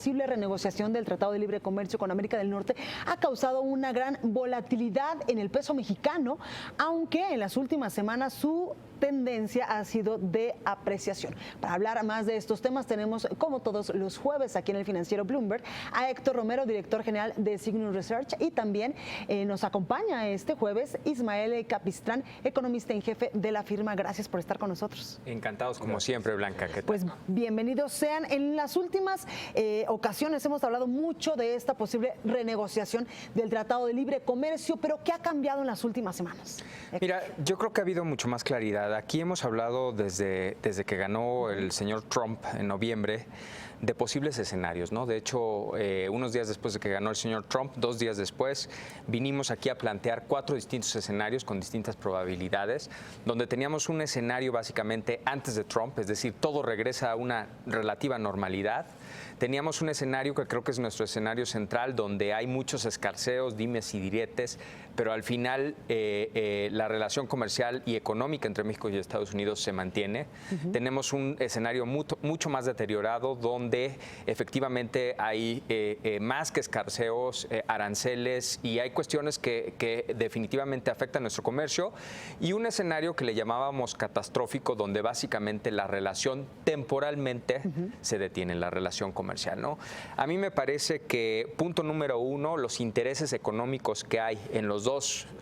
posible renegociación del Tratado de Libre Comercio con América del Norte ha causado una gran volatilidad en el peso mexicano, aunque en las últimas semanas su tendencia ha sido de apreciación. Para hablar más de estos temas tenemos, como todos los jueves aquí en el Financiero Bloomberg, a Héctor Romero, director general de Signum Research, y también nos acompaña este jueves Ismael Capistrán, economista en jefe de la firma. Gracias por estar con nosotros. Encantados como siempre, Blanca. ¿Qué tal? Pues bienvenidos sean. En las últimas ocasiones hemos hablado mucho de esta posible renegociación del Tratado de Libre Comercio, pero ¿qué ha cambiado en las últimas semanas? Mira, yo creo que ha habido mucho más claridad. Aquí hemos hablado desde que ganó el señor Trump en noviembre de posibles escenarios, ¿no? De hecho, unos días después de que ganó el señor Trump, 2 días después, vinimos aquí a plantear 4 distintos escenarios con distintas probabilidades, donde teníamos un escenario básicamente antes de Trump, es decir, todo regresa a una relativa normalidad. Teníamos un escenario que creo que es nuestro escenario central, donde hay muchos escarceos, dimes y diretes, pero al final la relación comercial y económica entre México y Estados Unidos se mantiene. Tenemos un escenario mucho más deteriorado, donde efectivamente hay más que escarceos, aranceles, y hay cuestiones que definitivamente afectan nuestro comercio, y un escenario que le llamábamos catastrófico, donde básicamente la relación temporalmente se detiene, la relación comercial, ¿no? A mí me parece que, punto número 1, los intereses económicos que hay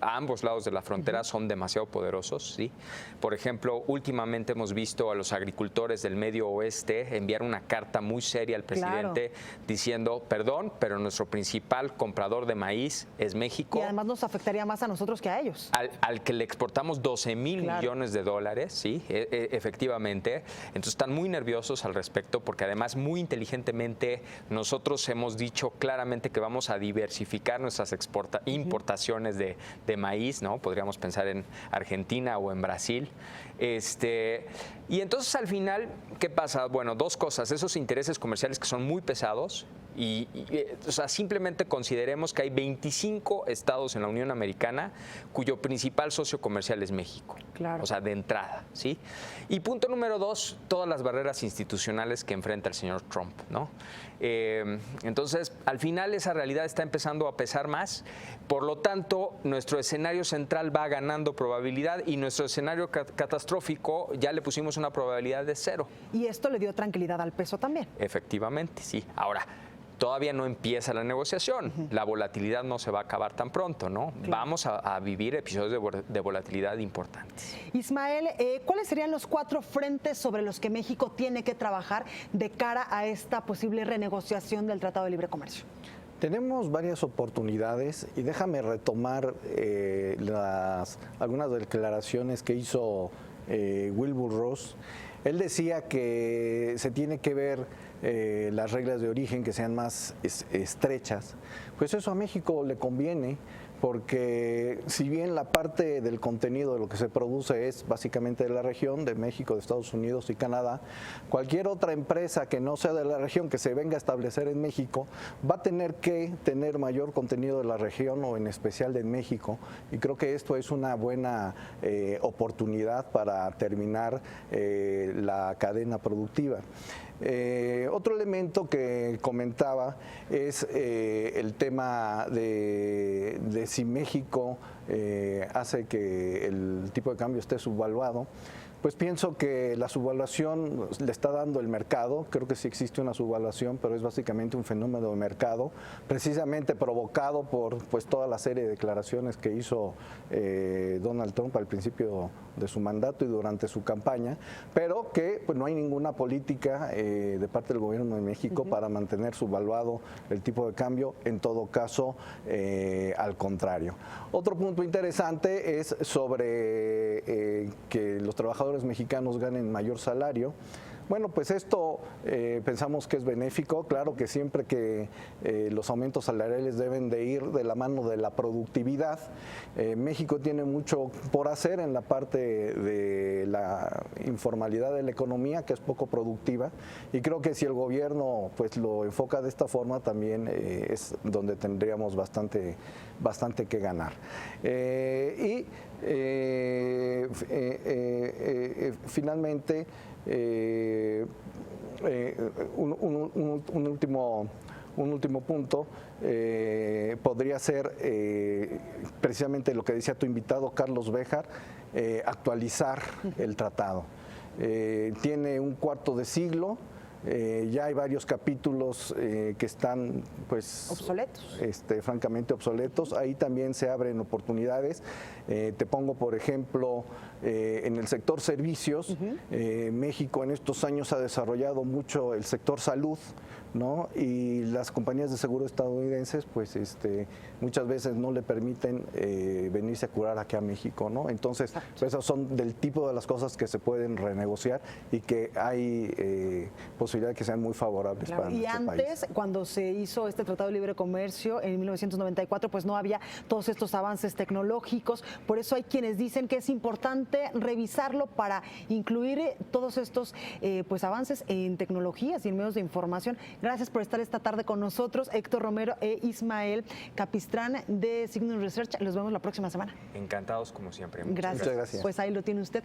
a ambos lados de la frontera son demasiado poderosos, ¿sí? Por ejemplo, últimamente hemos visto a los agricultores del Medio Oeste enviar una carta muy seria al presidente diciendo, perdón, pero nuestro principal comprador de maíz es México. Y además nos afectaría más a nosotros que a ellos. Al que le exportamos 12,000 millones de dólares, ¿sí? Efectivamente. Entonces están muy nerviosos al respecto, porque además muy inteligentemente nosotros hemos dicho claramente que vamos a diversificar nuestras importaciones de maíz, ¿no? Podríamos pensar en Argentina o en Brasil. Y entonces al final, ¿qué pasa? Bueno, 2 cosas. Esos intereses comerciales que son muy pesados, o sea, simplemente consideremos que hay 25 estados en la Unión Americana cuyo principal socio comercial es México. Claro. O sea, de entrada, ¿sí? Y punto número 2, todas las barreras institucionales que enfrenta el señor Trump, ¿no? Entonces, al final esa realidad está empezando a pesar más. Por lo tanto, nuestro escenario central va ganando probabilidad, y nuestro escenario catastrófico ya le pusimos una probabilidad de 0. Y esto le dio tranquilidad al peso también. Efectivamente, sí. Ahora, todavía no empieza la negociación. La volatilidad no se va a acabar tan pronto, ¿no? Claro. Vamos a vivir episodios de volatilidad importantes. Ismael, ¿cuáles serían los 4 frentes sobre los que México tiene que trabajar de cara a esta posible renegociación del Tratado de Libre Comercio? Tenemos varias oportunidades, y déjame retomar algunas declaraciones que hizo Wilbur Ross. Él decía que se tiene que ver las reglas de origen que sean más estrechas. Pues eso a México le conviene, porque si bien la parte del contenido de lo que se produce es básicamente de la región, de México, de Estados Unidos y Canadá, cualquier otra empresa que no sea de la región, que se venga a establecer en México, va a tener que tener mayor contenido de la región, o en especial de México, y creo que esto es una buena oportunidad para terminar la cadena productiva. Otro elemento que comentaba es el tema de si México hace que el tipo de cambio esté subvaluado. Pues pienso que la subvaluación le está dando el mercado. Creo que sí existe una subvaluación, pero es básicamente un fenómeno de mercado, precisamente provocado por toda la serie de declaraciones que hizo Donald Trump al principio de su mandato y durante su campaña, pero que pues no hay ninguna política de parte del gobierno de México para mantener subvaluado el tipo de cambio. En todo caso, al contrario. Otro punto interesante es sobre que los trabajadores mexicanos ganen mayor salario. Bueno, pues esto pensamos que es benéfico. Claro que siempre que los aumentos salariales deben de ir de la mano de la productividad. México tiene mucho por hacer en la parte de la informalidad de la economía, que es poco productiva, y creo que si el gobierno pues lo enfoca de esta forma, también es donde tendríamos bastante que ganar. Finalmente, un último punto podría ser precisamente lo que decía tu invitado Carlos Béjar, actualizar el tratado. Tiene un cuarto de siglo. Ya hay varios capítulos que están pues obsoletos, francamente obsoletos. Ahí también se abren oportunidades. Te pongo por ejemplo en el sector servicios. México en estos años ha desarrollado mucho el sector salud, ¿no? Y las compañías de seguro estadounidenses pues muchas veces no le permiten venirse a curar aquí a México, ¿no? Entonces pues, esas son del tipo de las cosas que se pueden renegociar y que hay posibilidad de que sean muy favorables para nuestro país. Y antes, cuando se hizo este Tratado de Libre Comercio en 1994, pues no había todos estos avances tecnológicos. Por eso hay quienes dicen que es importante revisarlo para incluir todos estos pues avances en tecnologías y en medios de información. Gracias por estar esta tarde con nosotros, Héctor Romero e Ismael Capistrán de Signum Research. Los vemos la próxima semana. Encantados como siempre. Gracias. Muchas gracias. Pues ahí lo tiene usted.